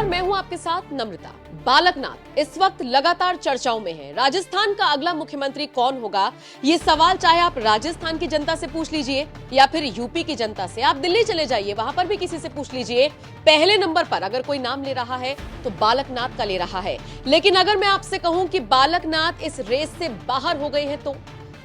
नमस्कार, मैं हूं आपके साथ नम्रता। बालकनाथ इस वक्त लगातार चर्चाओं में है। राजस्थान का अगला मुख्यमंत्री कौन होगा, ये सवाल चाहे आप राजस्थान की जनता से पूछ लीजिए या फिर यूपी की जनता से, आप दिल्ली चले जाइए, वहां पर भी किसी से पूछ लीजिए। पहले नंबर पर अगर कोई नाम ले रहा है तो बालकनाथ का ले रहा है। लेकिन अगर मैं आपसे कहूं कि बालकनाथ इस रेस से बाहर हो गए हैं तो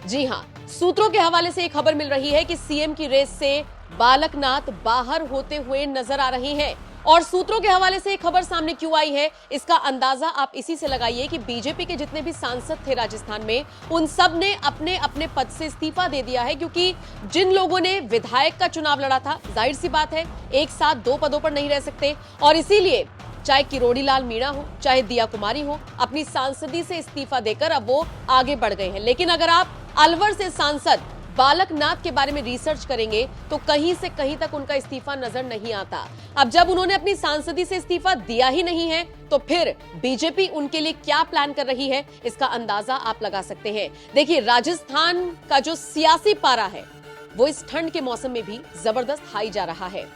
जी हां, सूत्रों के हवाले से एक खबर मिल रही है कि सीएम की रेस से बालकनाथ बाहर होते हुए नजर आ रही हैं। और सूत्रों के हवाले से एक खबर सामने क्यों आई है, इसका अंदाजा आप इसी से लगाइए कि बीजेपी के जितने भी सांसद थे राजस्थान में, उन सब ने अपने अपने पद से इस्तीफा दे दिया है। क्योंकि जिन लोगों ने विधायक का चुनाव लड़ा था, जाहिर सी बात है एक साथ दो पदों पर नहीं रह सकते, और इसीलिए चाहे किरोड़ी लाल मीणा हो, चाहे दिया कुमारी हो, अपनी सांसदी से इस्तीफा देकर अब वो आगे बढ़ गए हैं। लेकिन अगर आप अलवर से सांसद बालकनाथ के बारे में रिसर्च करेंगे तो कहीं से कहीं तक उनका इस्तीफा नजर नहीं आता। अब जब उन्होंने अपनी सांसदी से इस्तीफा दिया ही नहीं है तो फिर बीजेपी उनके लिए क्या प्लान कर रही है, इसका अंदाजा आप लगा सकते हैं। देखिए, राजस्थान का जो सियासी पारा है वो इस ठंड के मौसम में भी जबरदस्त हाई जा रहा है।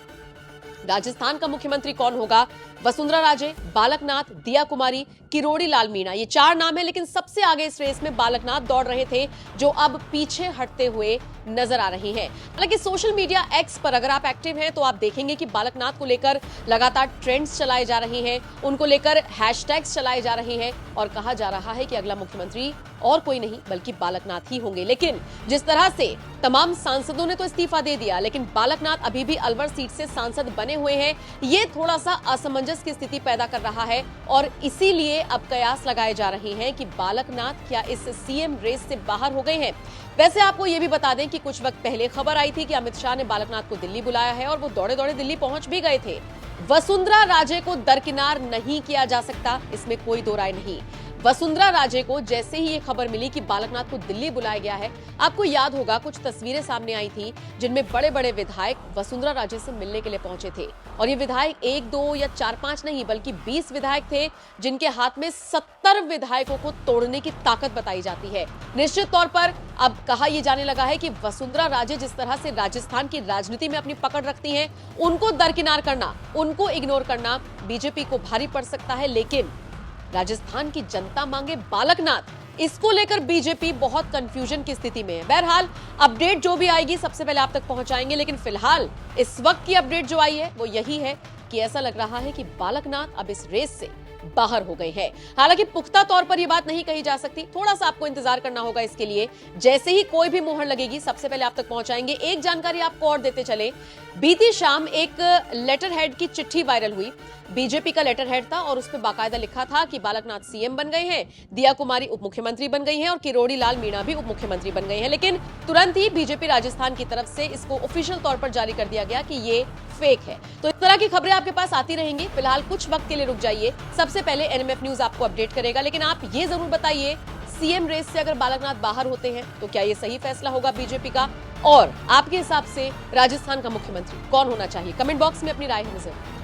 राजस्थान का मुख्यमंत्री कौन होगा? वसुंधरा राजे, बालकनाथ, दिया कुमारी, किरोड़ी लाल मीणा, ये चार नाम है। लेकिन सबसे आगे इस रेस में बालकनाथ दौड़ रहे थे, जो अब पीछे हटते हुए नजर आ रही हैं। हालांकि सोशल मीडिया एक्स पर अगर आप एक्टिव हैं तो आप देखेंगे कि बालकनाथ को लेकर लगातार ट्रेंड्स चलाए जा रहे हैं, उनको लेकर हैशटैग्स चलाए जा रहे हैं और कहा जा रहा है कि अगला मुख्यमंत्री और कोई नहीं बल्कि बालकनाथ ही होंगे। लेकिन जिस तरह से तमाम सांसदों ने तो इस्तीफा दे दिया, लेकिन बालकनाथ अभी भी अलवर सीट से सांसद बने हुए हैं, ये थोड़ा सा असमंजस की स्थिति पैदा कर रहा है। और इसीलिए अब कयास लगाए जा रहे हैं कि बालकनाथ क्या इस सीएम रेस से बाहर हो गए हैं। वैसे आपको यह भी बता दें कि कुछ वक्त पहले खबर आई थी कि अमित शाह ने बालकनाथ को दिल्ली बुलाया है और वो दौड़े दौड़े दिल्ली पहुंच भी गए थे। वसुंधरा राजे को दरकिनार नहीं किया जा सकता, इसमें कोई दो राय नहीं। वसुंधरा राजे को जैसे ही ये खबर मिली कि बालकनाथ को दिल्ली बुलाया गया है, आपको याद होगा कुछ तस्वीरें सामने आई थी जिनमें बड़े बड़े विधायक वसुंधरा राजे से मिलने के लिए पहुंचे थे। और ये विधायक एक दो या चार पांच नहीं बल्कि 20 विधायक थे, जिनके हाथ में 70 विधायकों को तोड़ने की ताकत बताई जाती है। निश्चित तौर पर अब कहा यह जाने लगा है कि वसुंधरा राजे जिस तरह से राजस्थान की राजनीति में अपनी पकड़ रखती हैं, उनको दरकिनार करना, उनको इग्नोर करना बीजेपी को भारी पड़ सकता है। लेकिन राजस्थान की जनता मांगे बालकनाथ, इसको लेकर बीजेपी बहुत कंफ्यूजन की स्थिति में है। बहरहाल अपडेट जो भी आएगी सबसे पहले आप तक पहुंचाएंगे। लेकिन फिलहाल इस वक्त की अपडेट जो आई है वो यही है कि ऐसा लग रहा है कि बालकनाथ अब इस रेस से बाहर हो गए हैं। हालांकि पुख्ता तौर पर यह बात नहीं कही जा सकती, थोड़ा सा आपको इंतजार करना होगा इसके लिए। जैसे ही कोई भी मोहर लगेगी सबसे पहले आप तक पहुंचाएंगे। एक जानकारी आपको और देते चले, बीती शाम एक लेटर हेड की चिट्ठी वायरल हुई। बीजेपी का लेटर हेड था और उस पर बाकायदा लिखा था कि बालकनाथ सीएम बन गए हैं, दिया कुमारी उप मुख्यमंत्री बन गई हैं और किरोड़ी लाल मीणा भी उप मुख्यमंत्री बन गए हैं। लेकिन तुरंत ही बीजेपी राजस्थान की तरफ से इसको ऑफिशियल तौर पर जारी कर दिया गया कि ये फेक है। तो इस तरह की खबरें आपके पास आती रहेंगी। फिलहाल कुछ वक्त के लिए रुक जाइए, सबसे पहले एनएमएफ न्यूज आपको अपडेट करेगा। लेकिन आप ये जरूर बताइए, सीएम रेस से अगर बालकनाथ बाहर होते हैं तो क्या ये सही फैसला होगा बीजेपी का, और आपके हिसाब से राजस्थान का मुख्यमंत्री कौन होना चाहिए? कमेंट बॉक्स में अपनी राय हमें जरूर